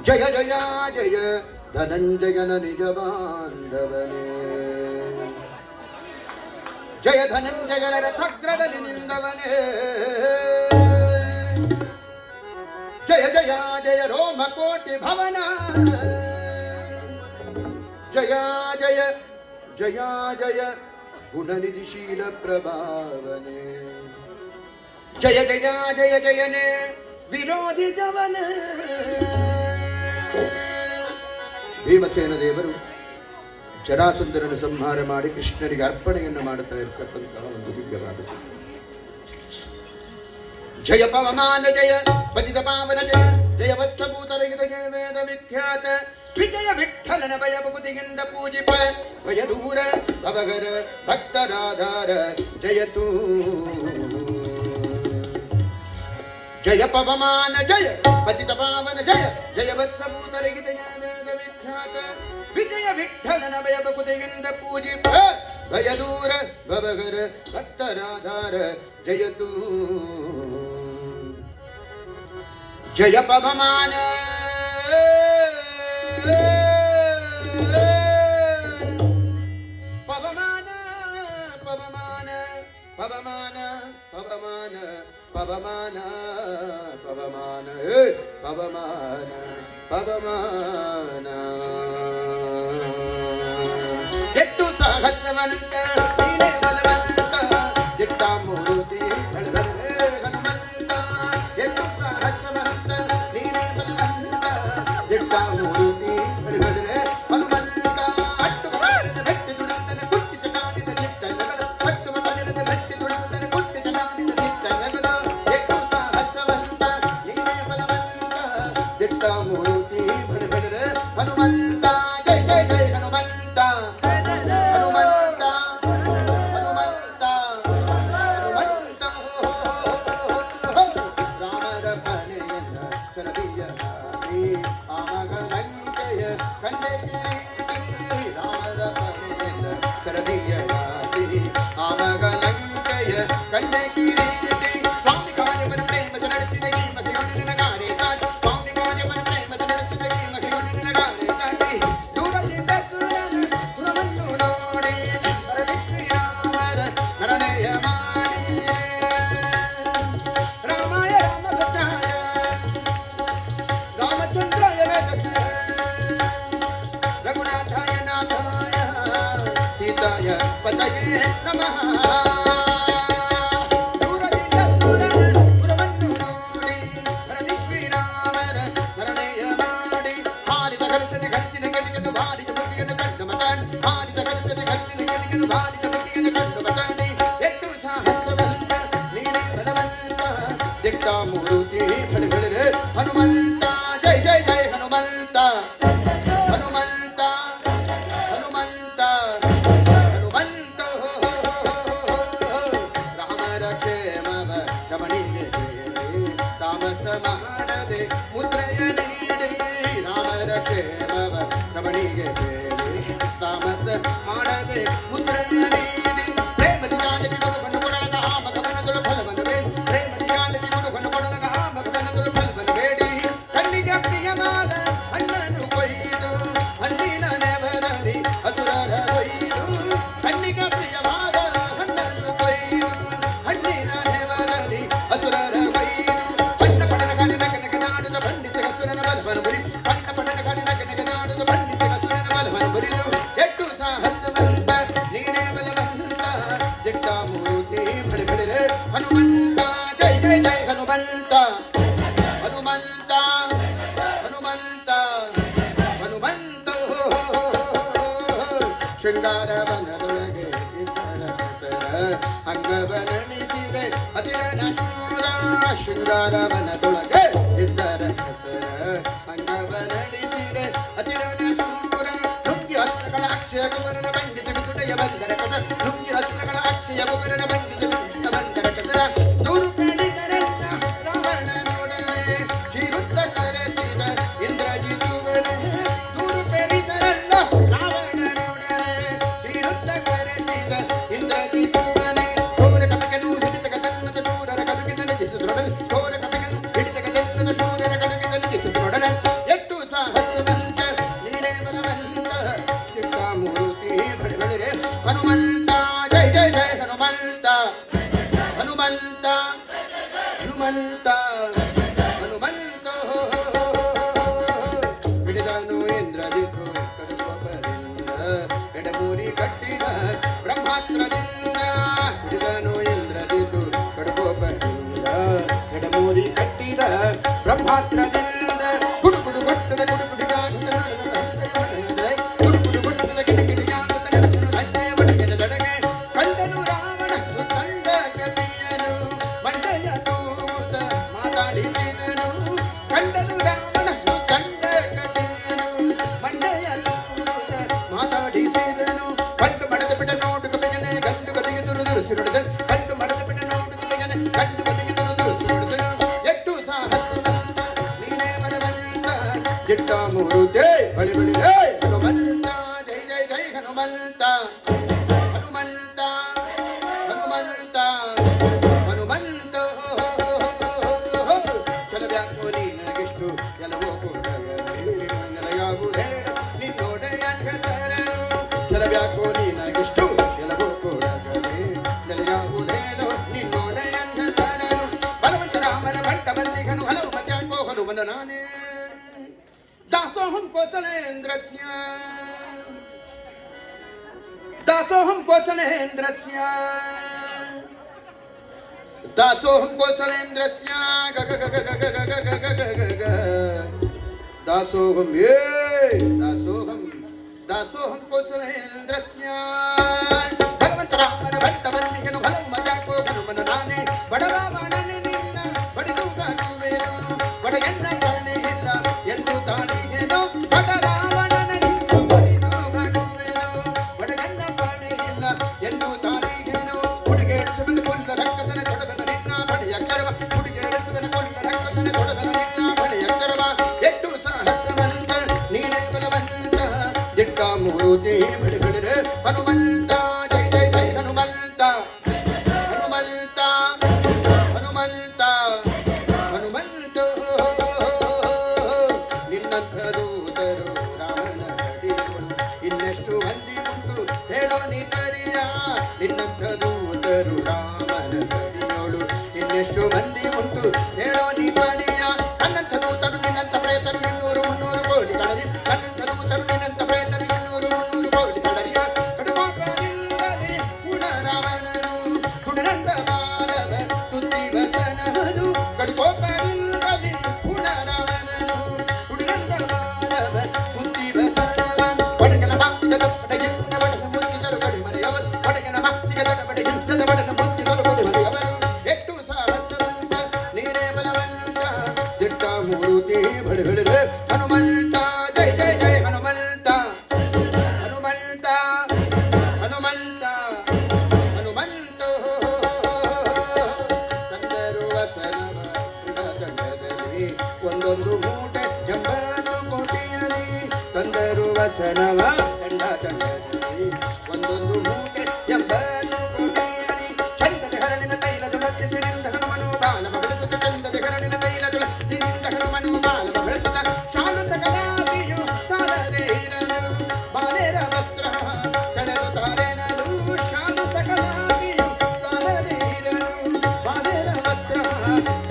ಜಯ ಜಯ ಜಯ ಧನಂಜಯನ ನಿಜ ಬಾಂಧವನೇ. ಜಯ ಧನಂಜಯನ ರಥಗ್ರದಲ್ಲಿ ನಿಂದವನೇ. ಜಯ ಜಯ ಜಯ ರೋಮಕೋಟಿ ಭವನ. ಜಯ ಜಯ ಜಯ ಜಯ ಗುಣನಿಧಿಶೀಲ ಪ್ರಭಾವನೆ. ಜಯ ಜಯ ಜಯ ಜಯನೆ ವಿರೋಧಿ ಜವನ. ಭೀಮಸೇನ ದೇವರು ಜರಾಸಂಧನನ್ನು ಸಂಹಾರ ಮಾಡಿ ಕೃಷ್ಣನಿಗೆ ಅರ್ಪಣೆಯನ್ನು ಮಾಡುತ್ತಾ ಇರತಕ್ಕಂತಹ ಒಂದು ದಿವ್ಯವಾದ ಜಯ ಪವಮಾನ ಜಯ ಪತಿತ ಪಾವನ ಜಯ ಜಯ ವತ್ಸಭೂತರಹಿತ ಜಯ ವೇದ ವಿಖ್ಯಾತ ವಿಜಯ ವಿಠಲನ ಭಯ ಭಕುತಿಗಿಂದ ಪೂಜಿಪ ಭಯ ದೂರ ಭವಗರ ಭಕ್ತರಾಧಾರ ಜಯತೂ. ಜಯ ಪವಮಾನ ಜಯ ಪತಿತ ಪಾವನ ಜಯ ಜಯ ವತ್ಸಭೂತರಹಿತ ಜಯ ವೇದ ವಿಖ್ಯಾತ ವಿಜಯ ವಿಠಲನ ಭಯ ಭಕುತಿಗಿಂದ ಪೂಜಿಪ ಭಯ ದೂರ ಭವಗರ ಭಕ್ತರಾಧಾರ ಜಯತೂ. ಜಯ ಪವಮಾನ ಪವಮಾನ ಪವಮಾನ ಪವಮಾನ ಪವಮಾನ ಪವಮಾನ ಪವಮಾನ ಪವಮಾನ ಪವಮಾನ. ಎಟ್ಟು ಸಹಸ್ರವಂತ ನೀನೇ ಬಲವಂತ ದಿಟ್ಟ ಮೂರ್ತಿ ಹನುಮಂತ. ಎಟ್ಟು ಸಹಸ್ರವಂತ ನೀನೇ ಬಲವಂತ ದಿಟ್ಟ ಮೂರ್ತಿ ಹನುಮಂತ. ಅಟ್ಟು ಬಾರದ ಬೆಟ್ಟಿ ದುಡಿತಲೆ ಕುಟ್ಟಿ ಚಟಾಡಿದ ದಿಟ್ಟ ನಗದ. ಅಟ್ಟು ಬಾರದ ಬೆಟ್ಟಿ ದುಡಿತಲೆ ಕುಟ್ಟಿ ಚಟಾಡಿದ ದಿಟ್ಟ ನಗದ. ಎಟ್ಟು ಸಹಸ್ರವಂತ ನೀನೇ ಬಲವಂತ ದಿಟ್ಟ ಮೂರ್ತಿ ಹನುಮಂತ. ಜಯ ಜಯ ಜಯ ಹನುಮಂತ. ಹನುಮಂತ ಹನುಮಂತ ಹನುಮಂತ. ರಾಮರ ಪಣೆಯನ್ನ ಶರದಿಯ ಹಾರಿ ಆಮಗ ಲಂಕೆಯ ಕಂಡೆ ಕಿರೀಟಿ. ರಾಮರ ಪಣೆಯನ್ನ ಶರದಿಯ ಹಾರಿ ಆಮಗ ಲಂಕೆಯ ಕಂಡೆ ಕಿರೀಟಿ. ಸ್ವಾಮಿ ಕಾರ್ಯವನ್ನು ಪ್ರೇಮದ ನಡೆಸಿದ ಈ ಮಹಿಳೆಯನ ಗಾರೆ ಸಾಟಿ. ಸ್ವಾಮಿ ಕಾರ್ಯವನ್ನು ಪ್ರೇಮದ ನಡೆಸಿದ ಈ ಮಹಿಳೆಯನ ಗಾರೆ ಸಾಟಿ. ದೂರದಿಂದ ಸೂರ್ಯನ ಗುಣವನ್ನು ನೋಡಿ ಶ್ರೀರಾಮರ ನರಣೆಯ ಮಾಡಿ. ರಾಮಾಯ ರಾಮಭದ್ರಾಯ ರಾಮಚಂದ್ರಾಯ ವೇದಸ್ಯ ರಘುನಾಥಾಯ ನಾಥಾಯ ಸೀತಾಯ ಪತಯೇ ನಮಃ. ದೂರದಿಂದ ಸೂರನ ಗುಣವನ್ನು ನೋಡಿ ಶ್ರೀರಾಮರ ನರಣೆಯ ಮಾಡಿ. ಹಾರಿದ ಘರ್ಷಣೆ ಘರ್ಷಿನ ಗಡಿಯನ್ನು ಭಾರಿದ ಬಗೆಯನ್ನು ಕಂಡು ಮತಾಡಿ. ಹಾರಿದ ಘರ್ಷಣೆ ಘರ್ಷಿನ ಗಡಿಯನ್ನು ಭಾರಿದ ಬಗೆಯನ್ನು ಕಂಡು ಮತಾಡಿ. ಎಟ್ಟು ಸಹಸ್ರವಂತ ನೀನೇ ಬಲವಂತ ದಿಟ್ಟ ಮೂರ್ತಿ ಹನುಮಂತ. ಜಯ ಜಯ ಜಯ ಹನುಮಂತ. ಹನುಮಂತ ಹನುಮಂತ ಹನುಮಂತ. ರಾಮರ ಕ್ಷೇಮವ ರಮಣಿಗೆ ಹೇಳಿ ತಾಮಸ ಮಾಡದೆ ಮುದ್ರೆಯ ನೀಡಿ. ರಾಮರ ಕ್ಷೇಮವ ರಮಣಿಗೆ ಹೇಳಿ ತಾಮಸ ಮಾಡದೆ ಮುದ್ರೆಯ ನೀಡಿ. ಪ್ರೇಮದಿ ಜಾನಕಿ ಗುರುಗಳನ್ನು ಕೊಡಲಗ ಆ ಮಗವನದೊಳು ಫಲವನ್ನು ಬೇಡಿ. ಪ್ರೇಮದಿ ಜಾನಕಿ ಗುರುಗಳನ್ನು ಕೊಡಲಗ ಆ ಮಗವನದೊಳು ಫಲವನ್ನು ಬೇಡಿ. ಕಣ್ಣಿಗೆ ಪ್ರಿಯವಾದ ಹಣ್ಣನ್ನು ಕೊಯ್ದು ಹಣ್ಣಿನ ನೆವರಲ್ಲಿ ಹಸುರರ ಕೊಯ್ದು. ಕಣ್ಣಿಗೆ ಪ್ರಿಯವಾದ ಹಣ್ಣನ್ನು ಕೊಯ್ದು ಹಣ್ಣಿನ ನೆವರಲ್ಲಿ ಹಸುರರ ಕೊಯ್ದು. ಬಣ್ಣ ಪಡನ ಕಾಡಿನ ಕನಕನಾಡುದ ಬಂಡಿಸ ಹಸುರನ ಬಲವನ್ನು ಬರಿದು. ಬಣ್ಣ ಪಡನ ಕಾಡಿನ ಕನಕನಾಡುದ ಬಂಡಿಸ ಹಸುರನ ಬಲವನ್ನು ಬರಿದು. ಎಟ್ಟು ಸಹಸ್ರವಂತ ನೀನೇ ಬಲವಂತ ದಿಟ್ಟ ಮೂರ್ತಿ ಬಳಿಬಳಿರೆ ಹನುಮಂತ. ಜಯ ಜಯ ಜಯ ಹನುಮಂತ. ಹನುಮಂತ ಹನುಮಂತ ಹನುಮಂತ. ಶೃಂಗಾರ ವನದೊಳಗೆ ಇದ್ದರ ಹೆಸರ ಅಂಗವನಳಿಸಿದೆ ಅತಿರನ ಶೂರ. ಶೃಂಗಾರ ವನದೊಳಗೆ ಇದ್ದರ ಹೆಸರ ಅಂಗವನಳಿಸಿದೆ ಅತಿರನ ಶೂರ. ನುಂಗಿ ಅಸ್ತ್ರಗಳ ಅಕ್ಷಯ ಕುಮರನ ಬಂದಿತು ಬಿಸುಡೆಯ ಬಂದರ ಕದ. ನುಂಗಿ ಅಸ್ತ್ರಗಳ ಅಕ್ಷಯ ಕುಮರನ ಬಂದಿತು ಬಿಸುಡೆಯ ಬಂದರ ಕದ. ನೂರು ಪೇಡಿಗರೆಲ್ಲ ರಾವಣನೊಡನೆ ಶ್ರೀರುದ್ಧ ಕರೆಸಿದ ಇಂದ್ರಜಿತುವನೆ. ನೂರು ಪೇಡಿಗರೆಲ್ಲ ರಾವಣನೊಡನೆ ಶ್ರೀರುದ್ಧ ಕರೆಸಿದ ಇಂದ್ರಜಿತುವನೆ. ಘೋರ ಕಪಕನು ಹಿಡಿತಕ ತನ್ನದ ಶೂರರ ಕಡುಗಿನ ನಿಜಿಸುತ್ತೊಡನೆ. ಘೋರ ಕಪಕನು ಹಿಡಿತಕ ತನ್ನದ ಶೂರರ ಕಡುಗಿನ ನಿಜಿಸುತ್ತೊಡನೆ. ಎಟ್ಟು ಹನುಮಂತ ಹನುಮಂತ ಹಿಡಿದನು ಇಂದ್ರಜಿತು ಕಡುಕೋಪದಿಂದ ಎಡಮೂರಿ ಕಟ್ಟಿದ ಬ್ರಹ್ಮಾಸ್ತ್ರದಿಂದ ಹಿಡಿದನು ಇಂದ್ರಜಿತು ಕಡುಕೋಪದಿಂದ ಎಡಮೂರಿ ಕಟ್ಟಿದ ಬ್ರಹ್ಮಾಸ್ತ್ರದಿಂದ ಕುಡುಕುಡು ಗೊಟ್ಟದ ಕುಡುಕುಡಿ ಕುಡುಕುಡು ಗೊಟ್ಟದ ಕಿಟಕಿಡಿ ಅಜ್ಜೆಯ ಬಡಗಿನ ದಡಗೆ ಕಂಡನು ರಾವಣನು ಕಂಡ ಕಪಿಯನು ಮಂಡೆಯ ತೂಗುತ್ತ ಮಾತಾಡಿಸಿದನು ಕಂಡನು ರಾವಣನು ಕಂಡ ಕಪಿಯನು ಮಂಡೆಯ ತೂಗುತ್ತ ಮಾತಾಡಿಸಿದನು ಕಂಡು ಮಡದ ಬಿಡ ನೋಡು ಕಪಿಯನೆ ಗಂಡು ಬದಿಗೆ ದುರುದುರುಸಿರುಡಿದ ಕಂಡು ಮಡದ ಬಿಡ ನೋಡು ಕಪಿಯನೆ ಗಂಡು ಬದಿಗೆ ದುರುದುರುಸಿರುಡಿದನು ಎಟ್ಟು ಸಾಹಸವಂತ ನೀನೇ ಬಲವಂತ ಜಿಟ್ಟ ಮೂರುತೆ ಬಳಿ ಬಳಿ ಹನುಮಂತ ಜೈ ಜೈ ಜೈ ಹನುಮಂತ ಹನುಮಂತ ಹನುಮಂತ ಹನುಮಂತ ಚಲವ್ಯಾಕೋ ನೀನಗಿಷ್ಟು ಎಲ್ಲವೋ ಕೊಡಗಲೆಯಾಗುವುದೇ ನಿನ್ನೊಡೆಯ ಹೆಸರನು ಚಲವ್ಯಾಕೋ ನೀನಗಿಷ್ಟು ಎಲ್ಲವೋ ಕೊಡಗಲೆ ನೆಲೆಯಾಗುವುದೇಳು ನಿನ್ನೊಡೆಯ ಹೆಸರನು ಬಲವಂತ ರಾಮನ ಭಟ್ಟ ಬಂದಿಗನು ಹಲವು ಮತ್ಯಾಕೋ ಹನುಮನ ನಾನೇ ದಾಸೋಹಂ ಕೋಸಲೇಂದ್ರಸ್ಯ दासोहम कौशलेन्द्रस्य दासोहम कौशलेन्द्रस्य दासोहम ये दासोहम दासोहम कौशलेन्द्रस्य भगवंत रामन भट्ट बंदिगनु हलವು ಮತ್ಯಾಕೋ ಹನುಮನ ನಾನೇ ಬಡ ರಾವಣನೆ ನಿನ್ನ ಬಡಿದುಗ ತುವೇನು ಬಡಗೆನ್ನ ಕಾಣೆ ಇಲ್ಲ ಎಂದು ತಾಳಿಗೆನು ಬಡ ರಾವಣನೆ ನಿನ್ನ ಬಡಿದುಗ ತುವೇನು ಬಡಗೆನ್ನ ಕಾಣೆ ಇಲ್ಲ ಎಂದು ತಾಳಿಗೆನು ಹುಡುಗೇಡಿಸುವೆನು ಕೊಲ್ಲ ರಕ್ಕಸನ ಕೊಡಬನ ನಿನ್ನ ಬಡೆಯ ಕರವ ಹುಡುಗೇಡಿಸುವೆನು ಕೊಲ್ಲ ರಕ್ಕಸನ ಕೊಡಬನ ನಿನ್ನ ಬಡೆಯ ಕರವ ಎಟ್ಟು ಸಾಹಸವಂತ ನೀನೇ ಬಲವಂತ ಜಿಟ್ಟ ಮೂರುತಿ ಬಳಿ ಬಳಿರೆ ಹನುಮಂತ ಜೈ ಜೈ ಜೈ ಹನುಮಂತ ಹನುಮಂತ ಹನುಮಂತ ಹನುಮಂತ ನಿನ್ನಂಥ ದೂತರು ರಾಮನ ಅಡಿಗಳು ಇನ್ನೆಷ್ಟು ಮಂದಿ ಉಂಟು ಹೇಳೋ ನೀ ಪರಿಯ ನಿನ್ನಂಥ ದೂತರು ರಾಮನ ಅಡಿಯೋಳು ಇನ್ನೆಷ್ಟು ಮಂದಿ ಉಂಟು ಹೇಳೋ ನೀ ಪರಿಯ ನನ್ನಂಥ ದೂತರು ನಿನ್ನಂಥ ಪ್ರೇತರು 200-300 ಕೋಟಿ ಕಳರಿ ನನ್ನಂಥ ದೂತರು ನಿನ್ನಂಥ ಪ್ರೇತರು 200-300 ಕೋಟಿ ಕಳರಿಯ ಕಡುಕೋಪದಿಂದಲೇ ಗುಣ ರಾವಣನು ಗುಣನಂದ ಬಾಲವ ಸುದ್ದಿ ವಸನವನು ಕಡುಕೋಪದಿಂದಲೇ ಗುಣ ರಾವಣನು ಗುಣನಂದ ಬಾಲವ ಸುದ್ದಿ ವಸನವನು ಒಡಗನ ಹಾಸಿಗದ ಬಡಗಿಂದ ಬಡಗ ಮುತ್ತಿದರು ಕಡಿಮರೆಯವರು ಒಡಗನ ಹಾಸಿಗದ ಬಡಗಿಂದ ಬಡಗ ಮುತ್ತಿದರು ಕಡಿಮರೆಯವರು ಎಟ್ಟು ಸಾಹಸವಂತ ನೀನೇ ಬಲವಂತ ಜಿಟ್ಟ ಮೂರುತಿ ಬಳಿ ಬಳಿರೆ ಹನುಮಂತ ಜೈ ಜೈ ಜೈ ಹನುಮಂತ ಹನುಮಂತ ಹನುಮಂತ ಹನುಮಂತ ತಂದರು ವಸನವ ತಂಡದಲ್ಲಿ ಒಂದೊಂದು ಮೂಟೆ 80 ಕೋಟಿಯಲಿ ತಂದರು ವಸನವ ತಂಡದಲ್ಲಿ ಒಂದೊಂದು ಮೂಟೆ 80 ಕೋಟಿಯಲಿ ಚಂದದ ಹರಳಿನ ತೈಲದ ಮಧ್ಯಸಿನಿಂದ ಹನುಮನು ಬಾಲವ ಬೆಳೆಸುತ್ತ ಚಂದದ ಹರಳಿನ ತೈಲದ ಮಧ್ಯದಿಂದ ಹನುಮನು ಬಾಲವ ಬೆಳೆಸುತ್ತ ಶಾಲು ಸಕಲಾದಿಯು ಸಾಲದೇ ಇರಲು ಬಾಲೆರ ವಸ್ತ್ರ ಕಳೆದು ತಾರೆನಲು ಶಾಲು ಸಕಲಾದಿಯು ಸಾಲದೇ ಇರಲು ಬಾಲೆರ ವಸ್ತ್ರ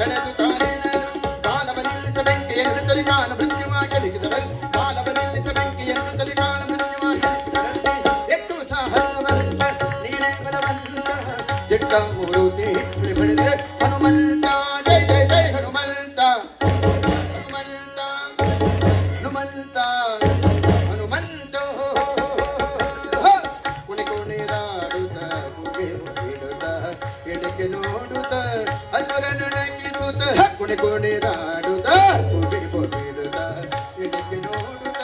ಕಳೆದು ತಾರೆನಲು ಬಾಲವ ನಿಲ್ಲಿಸ ಬೆಂಕಿಯನ್ನು ತಲಿ ಕಾಲ ಮೃತ್ಯುವ ಕೆಡಗಿದವಳು ಬಾಲವ ನಿಲ್ಲಿಸ ಬೆಂಕಿಯನ್ನು ತಲಿ ಕಾಲ ಮೃತ್ಯುವ ಕೆಡಗಿದವಲ್ಲಿ ಎಷ್ಟು ಸಾಹಸವಂತ ನೀನೇ ಬಲವಂತ ಜಿಟ್ಟ ಮೂರುತಿ ಬಳಿ ಬಳಿರೆ ಹನುಮಂತ ಜೈ ಜೈ ಜೈ ಹನುಮಂತ ಹನುಮಂತ ಹನುಮಂತ ಹನುಮಂತ ಕುಣಿ ಕುಣಿರಾಡುತ್ತ ಕುಗೆ ಮುಗಿಡುತ್ತ ಎಡಕ್ಕೆ ನೋಡುತ್ತ ಹಸುರನು ನಗಿಸುತ್ತ ಕುಣಿ ಕುಣಿರಾಡುತ್ತ ಕುಗೆ ಮುಗಿಡುತ್ತ ಎಡಕ್ಕೆ ನೋಡುತ್ತ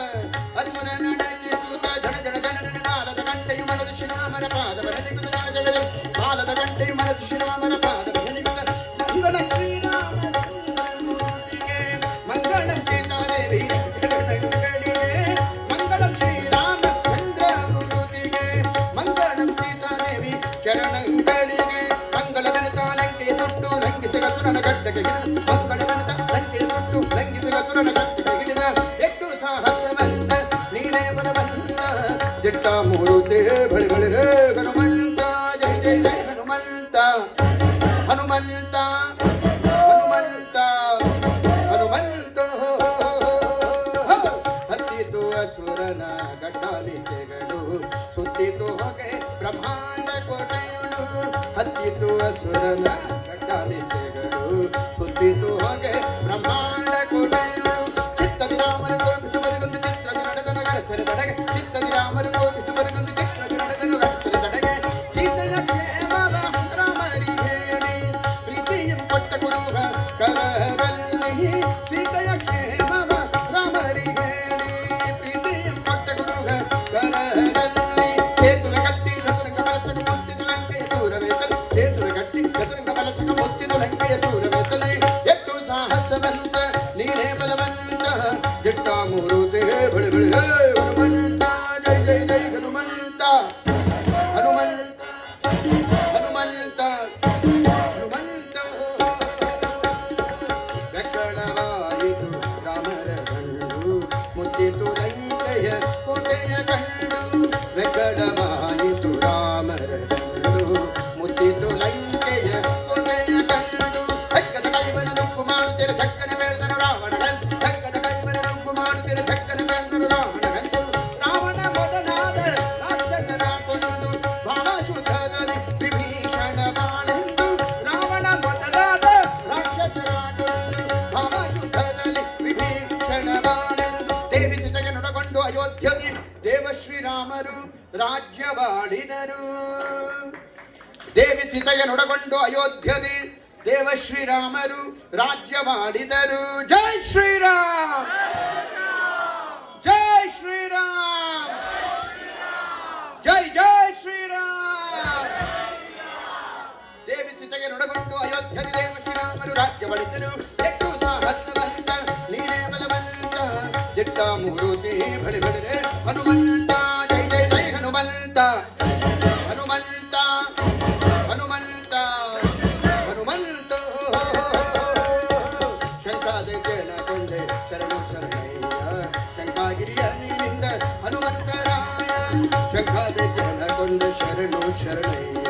ಹಸುರನು ನಗಿಸುತ್ತ ಜಡ ಜಡ ಜಡನ ನಾಲದ ಗಂಟೆಯು ಮನದ ಶ್ರೀರಾಮನ ಪಾದವ ನೆನೆಗುತ್ತ ಜಡ ಜಡ ಜಡ ನಾಲದ ಗಂಟೆಯು ಮನದ ಶ್ರೀರಾಮನ ಪಾದವ ನೆನೆಗುತ್ತ ಮಂಗಳ ಶ್ರೀರಾಮನ ಮೂರ್ತಿಗೆ ಮಂಗಳಂ ಸೀತಾದೇವಿ ಚರಣಗಳಿಗೆ ಮಂಗಳಂ ಶ್ರೀರಾಮಚಂದ್ರ ಮೂರ್ತಿಗೆ ಮಂಗಳಂ ಸೀತಾದೇವಿ ಚರಣಗಳಿಗೆ ಮಂಗಳವೆನುತ ಲಂಕೆಯ ಸುಟ್ಟು ಲಂಘಿಸಿದ ಸುರನ ಗಡ್ಡಗೆ ಹಿಡಿದ ಮಂಗಳವೆನುತ ಲಂಕೆಯ ಸುಟ್ಟು ಲಂಘಿಸಿದ ಸುರನ ಗಡ್ಡಗೆ ಹಿಡಿದ ಎಷ್ಟು ಸಾಹಸವಂತ ನೀನೇ ಬಲವಂತ ಜಿಟ್ಟ ಮೂರುತಿ ಬಳಿ ಬಳಿರೆ ಹನುಮಂತ ಜೈ ಜೈ ಜೈ ಹನುಮಂತ ಕರದಲ್ಲಿ ಸೀತೆಯ ಕ್ಷೇಮವ ರಾಮರಿಗೆ ಪ್ರೀತಿಯ ಕೊಟ್ಟ ಗುರುಗ ಕರದಲ್ಲಿ ಸೇತುವೆ ಕಟ್ಟಿ ಶತ್ರುಂಗ ಬಳಸಕ ಮುತ್ತಿದು ಲಂಕೆಯ ದೂರವೇಸಲು ಸೇತುವೆ ಕಟ್ಟಿ ಶತ್ರುಂಗ ಬಳಸಕ ಮುತ್ತಿದು ಲಂಕೆಯ ದೂರವೇಸಲು ಎಷ್ಟು ಸಾಹಸವಂತ ನೀನೇ ಬಲವಂತ ಎಟ್ಟ ಮೂರುತೆ ಬಳಿ ಬಳಿ ಹನುಮಂತ ಜೈ ಜೈ ಜೈ ಹನುಮಂತ ಹನುಮಂತ ಹನುಮಂತ ಹನುಮಂತ ಬೆಕ್ಕಳವಾಯಿತು ರಾಮರ ಗಂಡು ಮುತ್ತಿತು ಲಂಕೆಯ ಕೋಟೆಯ ಕಂಡು ಬೆಕ್ಕಳವಾಯಿತು ರಾಮರ ಗಂಡು ಮುತ್ತಿತು ಲಂಕೆಯ ಕೋಟೆಯ ಕಂಡು ಬೆಕ್ಕದ ಕೈವನ ನುಗ್ಗು ಮಾಡುತ್ತೀರ ಚಕ್ಕನ ಬೆಳೆದನು ರಾವಣಗಂದು ಬೆಕ್ಕದ ಕೈವನ ನುಗ್ಗು ಮಾಡುತ್ತೀರ ಚಕ್ಕನ ಬೆಳೆದನು ರಾವಣಗಂದು ರಾವಣ ಮೊದಲಾದ ರಾಕ್ಷಸರ ಕೊಂದು ಭಾವಶುದ್ಧದಲ್ಲಿ ವಿಭೀಷಣ ಬಾಳೆಂದು ರಾವಣ ಮೊದಲಾದ ರಾಕ್ಷಸರ ಕೊಂದು ಭಾವಶುದ್ಧದಲ್ಲಿ ವಿಭೀಷಣ ಬಾಳೆಂದು ದೇವಿ ಸೀತೆಗೆ ನೊಡಗೊಂಡು ಅಯೋಧ್ಯೆಗೆ ದೇವ ಶ್ರೀರಾಮರು ರಾಜ್ಯವಾಳಿದರು ದೇವಿ ಸೀತೆಗೆ ನೊಡಗೊಂಡು ಅಯೋಧ್ಯೆಗೆ ದೇವ ಶ್ರೀರಾಮರು ರಾಜ್ಯವಾಳಿದರು ಜೈ ಶ್ರೀರಾಮ್ ಜೈ ಶ್ರೀರಾಮ್ ಜೈ ಜೈ ಶ್ರೀರಾಮ್ ದೇವಿ ಸೀತೆಗೆ ನೊಡಗೊಂಡು ಅಯೋಧ್ಯೆಗೆ ದೇವ ಶ್ರೀರಾಮರು ರಾಜ್ಯವಾಳಿದರು ಎಷ್ಟು ಸಾಹಸವಂತ ನೀನೇ ಬಲವಂತ ದಿಟ್ಟ ಮೂರುತಿ ಬಳಿ ಬಳಿರೆ ಹನುಮಂತ ಜೈ ಜೈ ಜೈ ಹನುಮಂತ ಹನುಮಂತ ಹನುಮಂತ ಹನುಮಂತ ಶಂಕಾದೈತ್ಯನ ಕೊಂದೆ ಶರಣು ಶರಣಯ್ಯ ಶಂಕಾಗಿರಿಯಲ್ಲಿನಿಂದ ಹನುಮಂತರಾಯ ಶಂಕಾದೈತ್ಯನ ಕೊಂದೆ ಶರಣು ಶರಣಯ್ಯ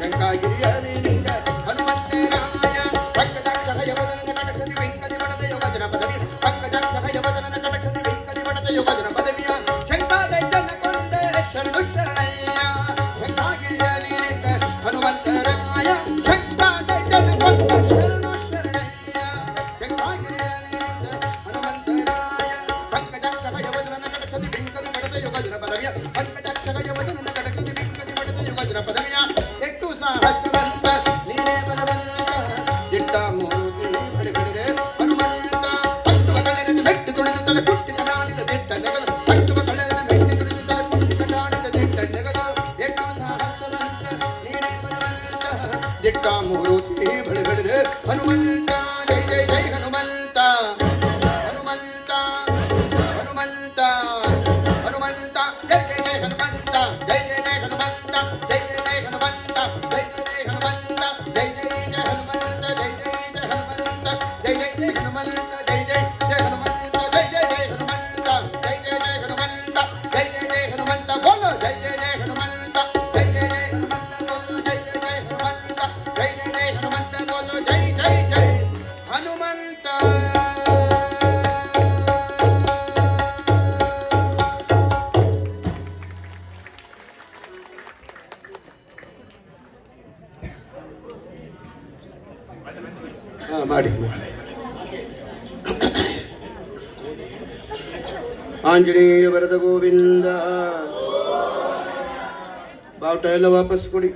ಶಂಕಾಗಿರಿಯಲ್ಲಿನಿಂದ ಹನುಮಂತರಾಯ ಪಂಕಜಾಕ್ಷರಯವದನ ಕಟಕದಿ ವೆಂಕದಿ ಪಡೆದ ಯೋಗಜನ ಪದವಿ ಪಂಕಜಾಕ್ಷರಯವದನ ಕಟಕದಿ ವೆಂಕದಿ ಪಡೆದ ಯೋಗಜನ ಪದವಿಯ ಶಂಕಾದೈತ್ಯನ ಕೊಂದೆ ಶರಣು ಶರಣಯ್ಯ ಶಂಕಾಗಿರಿಯಲ್ಲಿನಿಂದ ಹನುಮಂತರಾಯ ಶಂಕಾದೈತ್ಯನ ಕೊಂದೆ ಶರಣು ಶರಣಯ್ಯ ಶಂಕಾಗಿರಿಯಲ್ಲಿನಿಂದ ಹನುಮಂತರಾಯ ಪಂಕಜಾಕ್ಷರಯವದನ ಕಟಕದಿ ವೆಂಕದಿ ಪಡೆದ ಯೋಗಜನ ಪದವಿಯ ಪಂಕಜಾಕ್ಷರಯವದನ ಕಟಕದಿ ವೆಂಕದಿ ಪಡೆದ ಯೋಗಜನ ಪದವಿಯ ಎಷ್ಟು ಸಾಹಸವಂತ ನೀನೇ ಬಲವಂತ ದಿಟ್ಟ ಮೂರುತಿ ಬಳಿ ಬಳಿರೆ ಹನುಮಂತ ಕಟ್ಟುವ ಕಳ್ಳೆರದ ಮೆಟ್ಟಿ ತುಳಿದು ತಲೆ ಕುಟ್ಟಿ ಕಡಾಡಿದ ದಿಟ್ಟ ನೆಗದು ಕಟ್ಟುವ ಕಳ್ಳೆರದ ಮೆಟ್ಟಿ ತುಳಿದು ತಲೆ ಕುಟ್ಟಿ ಕಡಾಡಿದ ದಿಟ್ಟ ನೆಗದು ಎಷ್ಟು ಸಾಹಸವಂತ ನೀನೇ ಬಲವಂತ ದಿಟ್ಟ ಮೂರುತಿ ಬಳಿ ಬಳಿರೆ ಹನುಮಂತ ಜೈ ಜೈ ಜೈ ಹನುಮಂತ ಹನುಮಂತ ಹನುಮಂತ ಹನುಮಂತ ಜೈ ಜೈ ಜೈ ಹನುಮಂತ ಜೈ ಜೈ ಜೈ ಹನುಮಂತ ಜೈ ಜೈ ಜೈ ಹನುಮಂತ ಜೈ ಜೈ ಜೈ ಹನುಮಂತ ಜೈ ಜೈ ಜೈ ಹನುಮಂತ ಜೈ ಜೈ ಜೈ ಹನುಮಂತ ಜೈ ಜೈ ಜೈ ಹನುಮಂತ ಜೈ ಜೈ ಜೈ ಹನುಮಂತ ಜೈ ಜೈ ಜೈ ಹನುಮಂತ ಜೈ ಜೈ ಜೈ ಹನುಮಂತ ಜೈ ಜೈ ಜೈ ಹನುಮಂತ ಬೋಲೋ ಜೈ ಜೈ ಜೈ ಹನುಮಂತ ಜೈ ಜೈ ಜೈ ಹನುಮಂತ ಬೋಲೋ ಜೈ ಜೈ ಜೈ ಹನುಮಂತ ಜೈ ಜೈ ಜೈ ಹನುಮಂತ ಬೋಲೋ ಜೈ ಜೈ ಜೈ ಹನುಮಂತ ಮಾಡಿ ಆಂಜನೇಯ ವರದ ಗೋವಿಂದ ಬಾವುಟ ಎಲ್ಲ ವಾಪಸ್ ಕೊಡಿ.